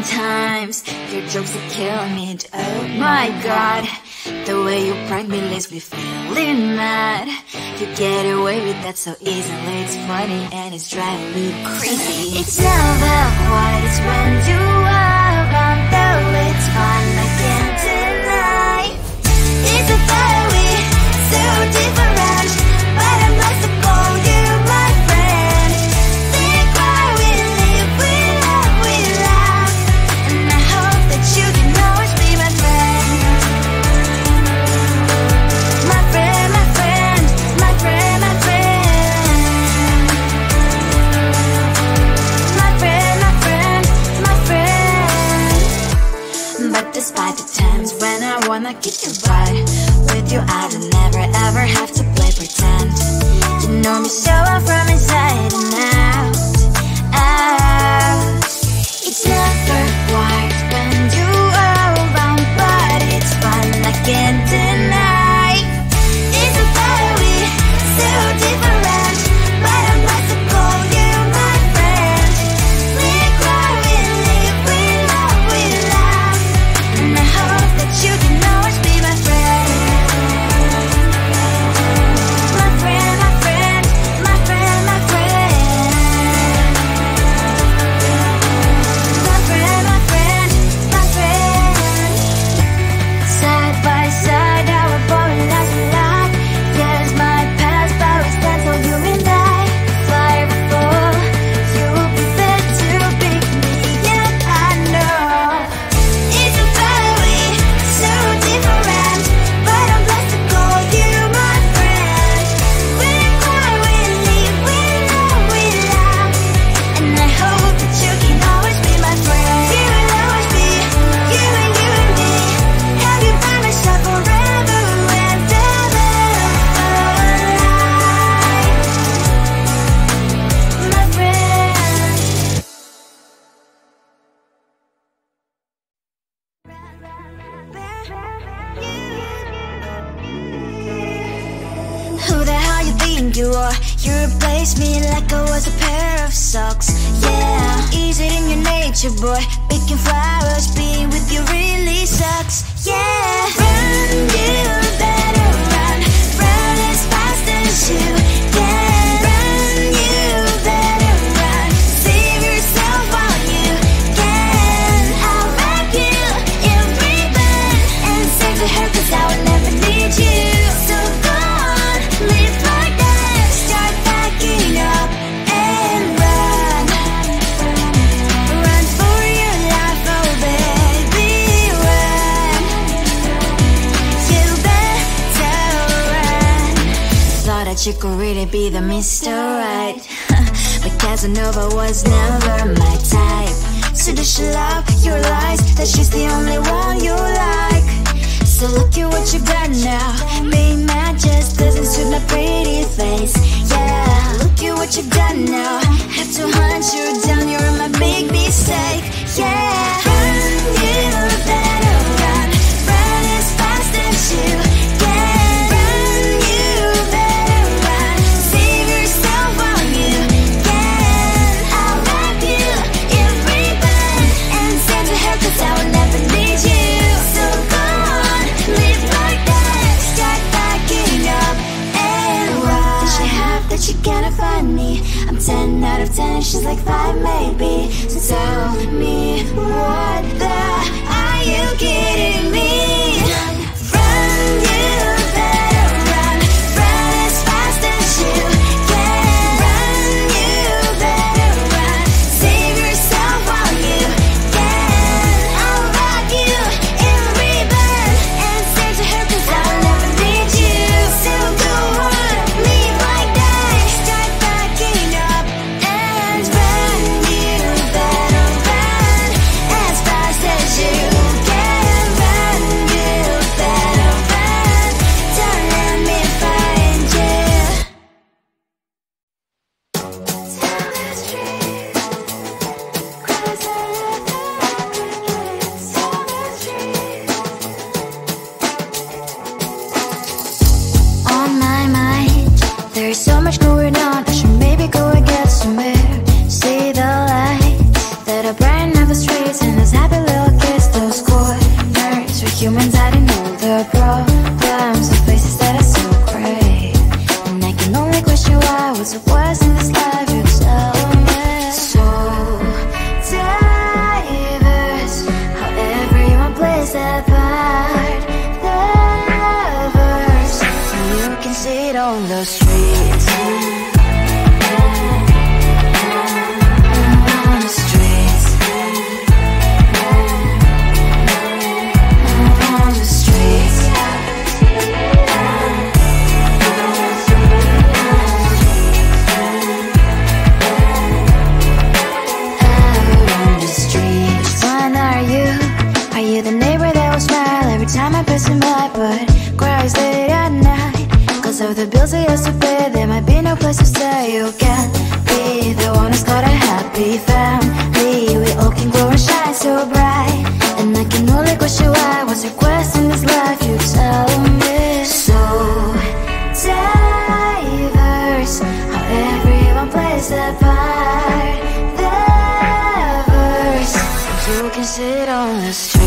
Sometimes your jokes are killing me. Oh my god, the way you prank me leaves me feeling mad. You get away with that so easily. It's funny and it's driving me crazy. It's never quiet, it's when you are around. Though it's fun, I can't deny. It's a very so different, but I'm blessed to call you my friend. Think why we live, we love, we laugh, and I hope that you can always be my friend. My friend, my friend, my friend, my friend. My friend, my friend, my friend. But despite the times when I wanna get you right, with you I don't never ever have to play pretend. You know me so well from inside and out, out. It's never quiet when you are around, but it's fun, I can't deny. It's a very so different, but I'm about to call you my friend. We cry, we live, we love, we laugh, and I hope that you can always be my friend. My friend, my friend, my friend, my friend. My friend, my friend, my friend. Side by side, our body lasts a lot. Yes, my past, but we stand so you and I. Fly before you will be there to pick me, yet I know it's a very so different, but I'm blessed to call you my friend. We cry, we live, we love, we laugh, and I hope that you can always be my friend. You will always be you and me. Have you by my side forever and ever. My friend. Who the hell you think you are? You replaced me like I was a pair of socks. Yeah, is it in your nature, boy? Picking flowers, being with you really sucks. Yeah, run, you better run. Run as fast as you can. Run, you better run. Save yourself while you can. I'll wrap you in ribbon and send to her, 'cause I will never need you. So go on, live like that. Start packing up and run. Run for your life, oh baby, run. You better run. Thought that you could really be the Mr. Right, but Casanova was never my type. So does she love your lies, that she's the only one you like? So look at what you've done now. Being mad just doesn't suit my pretty face. Yeah, look at what you've done now. Have to hunt you down, you're my big mistake. Yeah, run, you better run. Run as fast as you can. Run, you better run. Save yourself while you can. I'll wrap you in ribbon and send to her, 'cause I will never need you. So go on, live like that. Start packing up and run. Does she have that you cannot find me? I'm 10 out of 10, she's like 5 maybe. So tell me, what the are you kidding me? Run, you better run. Run as fast as you can. Run, you better run. Save yourself while you can. I'll wrap you in ribbon and send to her, 'cause I'll never need you. So go on, live like that. Start packing up and run. You better run. place apart. The verse, so you can see it on the streets. Of the bills I used to pay, there might be no place to stay. You can't be the one who's got a happy family. We all can grow and shine so bright, and I can only question why. What's your quest in this life? You tell me. So diverse, how everyone plays their part. The verse, you can sit on the streets.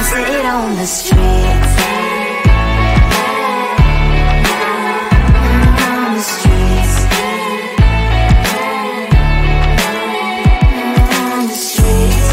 Sit on the streets. On the streets. On the streets.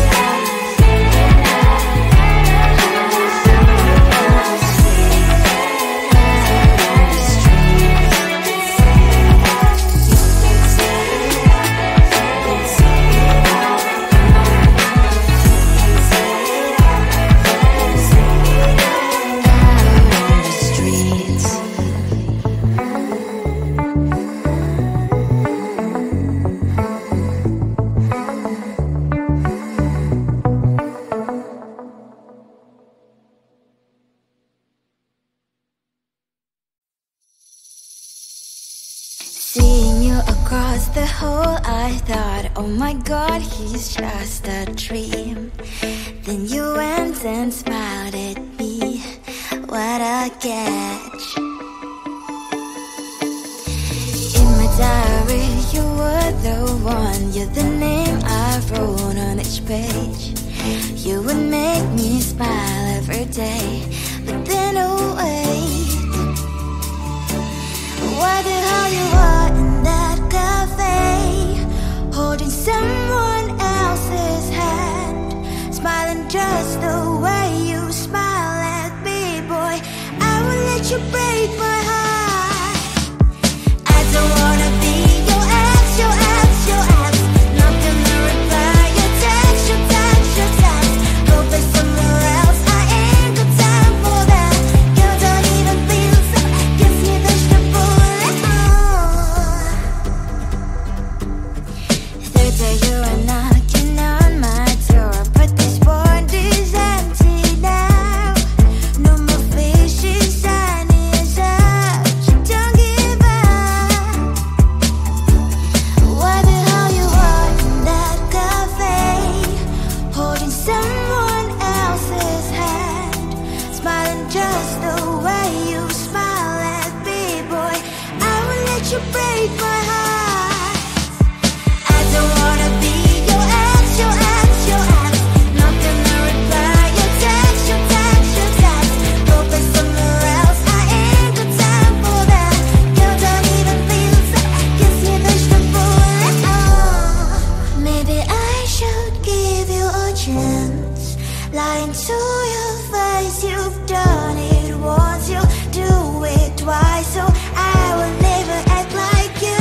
Seeing you across the hall, I thought, oh my god, he's just a dream. Then you went and smiled at me. What a catch. In my diary, you were the one. You're the name I wrote on each page. You would make me smile every day. But then, oh wait, why the hell you are in that cafe, holding someone else's hand, smiling just the way you smile at me, boy. I will let you break my heart. I don't wanna be your ex, your ex, your ex. Not gonna reply your text, your text, your text. Go play somewhere else, I ain't got time for that. You don't even feel so, gives me vegetable. Third day you are knocking on my door, but this board is empty now. No more fishing sign is up. You don't give up. Why the hell you are in that cafe, holding someone else's hand, smiling just the way you smile at me, boy. I will let you break my heart. I don't wanna be your ex, your ex, your ex. Not gonna reply your text, your text, your text. Go play somewhere else, I ain't got time for that. You don't even feel so, gives me vegetable. Maybe I should give you a chance. Lying to your face, you've done it once, you do it twice. So I will never act like you.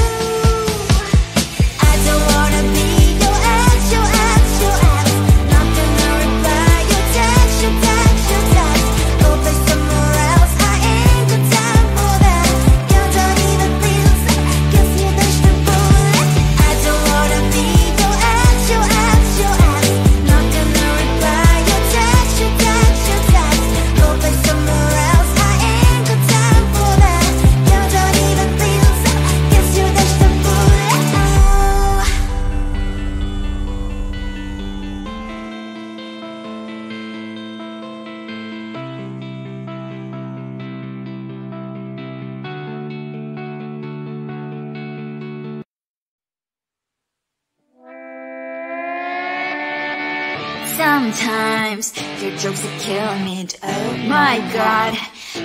sometimes your jokes are killing me. Oh my god,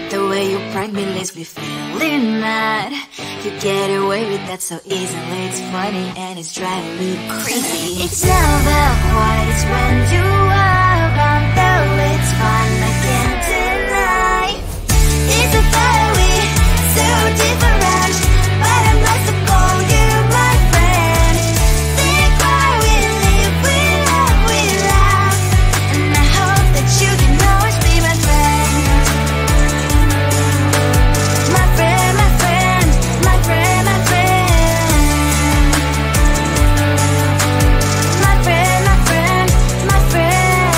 the way you prank me leaves me feeling mad. You get away with that so easily. It's funny and it's driving me crazy. It's never quite as when you are around, though it's fun, I can't deny. It's a fire we so different, but I'm lost to call you my friend. Think why we live, we love, and I hope that you can always be my friend. My friend, my friend, my friend, my friend. My friend, my friend, my friend.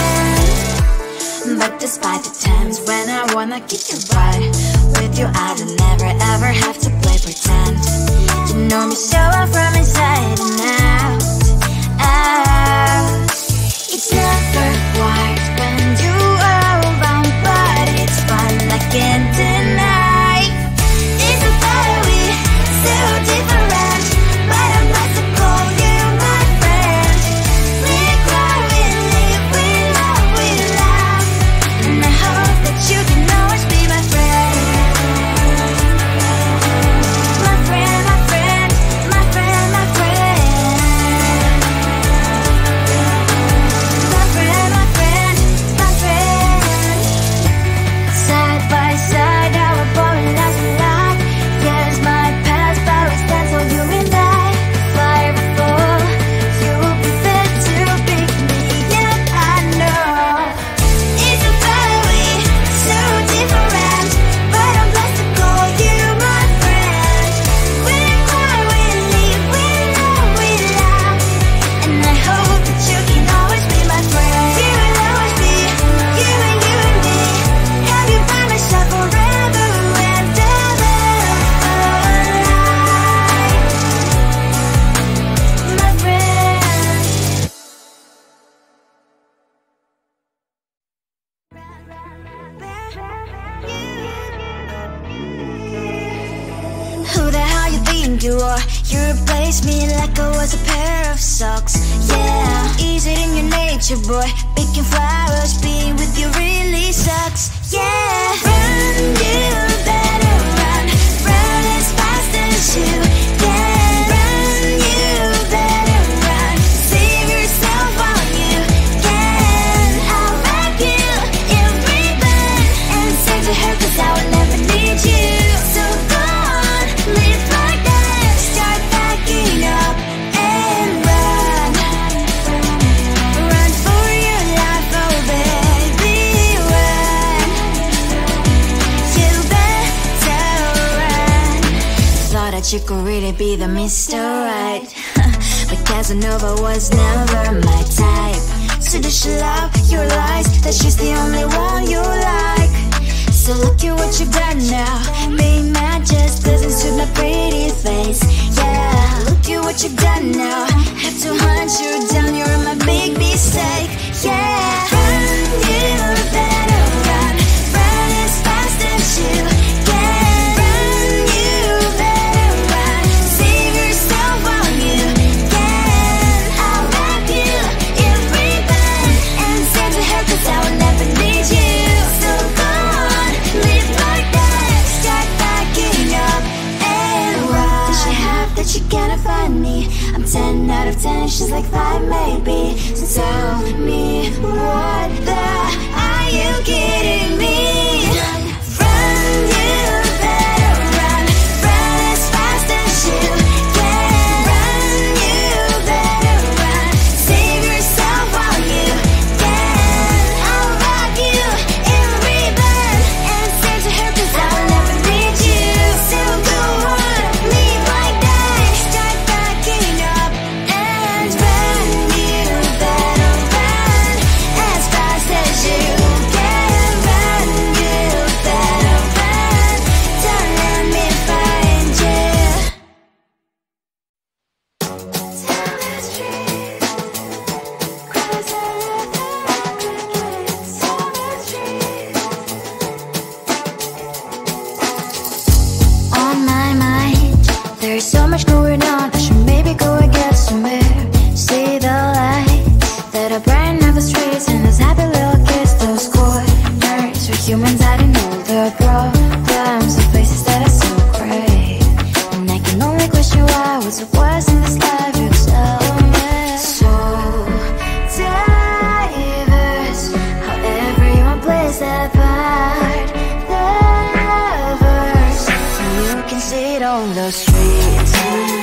But despite the times when I wanna kick your butt, with you I don't never ever have to play pretend. You know me so well from inside and out, out. It's never quite when you are around, but it's fun, I can't deny. It's a fire we so different, but I'm not to call you my friend. We cry, we live, we love, and I hope that you can always be my friend. My friend, my friend, my friend, my friend. My friend, my friend, my friend. Side by side, our boring lives we like. Yes, my past, but we stand so you and I. Fire before you will be there to pick me up, I know. It's a fire we so different, but I'm blessed to call you my friend. We cry, we live, we love, and I hope that you can always be my friend. You will always be, you and me. Have you by my side forever and ever. My friend. Who the hell you think you are? You replaced me like I was a pair of socks. Yeah, is it in your nature, boy? Picking flowers, being with you really sucks. Yeah, run, you better run. Run as fast as you can. Run, you better run. Save yourself while you can. I'll wrap you in ribbon and send to her, 'cause I will never need you. So go on, live like that. Start packing up and run. Run for your life, oh baby, run. You better run. Thought that you could really be the Mr. Right, but Casanova was never my type. So does she love your lies, that she's the only one you like? So look at what you've done now. Being mad just doesn't suit my pretty face. Yeah, look at what you've done now. Have to hunt you down, you're my big mistake. Yeah, run, you better run. Run as fast as you can. Run, you better run. Save yourself while you can. I'll wrap you in ribbon and send to her, 'cause I will never need you. So go on, live like that. Start packing up and run. Does she have that she cannot find me? I'm 10 out of 10, she's like 5 maybe. So tell me, what the are you kidding me? Run, you better run. Run as fast as you can. Run, you better run. Save yourself while you can. I'll wrap you in ribbon and send to her, 'cause I will never need you. So go on, live like that. Start packing up and run. You better run as fast as you can. Run, you better run. Don't let me find you. Tell the truth, 'cause I love the crickets. Tell the truth. On my mind, there's so much going on. I should maybe go and get some air. See the lights that are brighten up the streets, and there's place where humans hiding all their problems, the places that are so great. And I can only question why, what's the worst in this life, you tell me. So diverse, how everyone plays their part. The verse, and you can see it on the streets.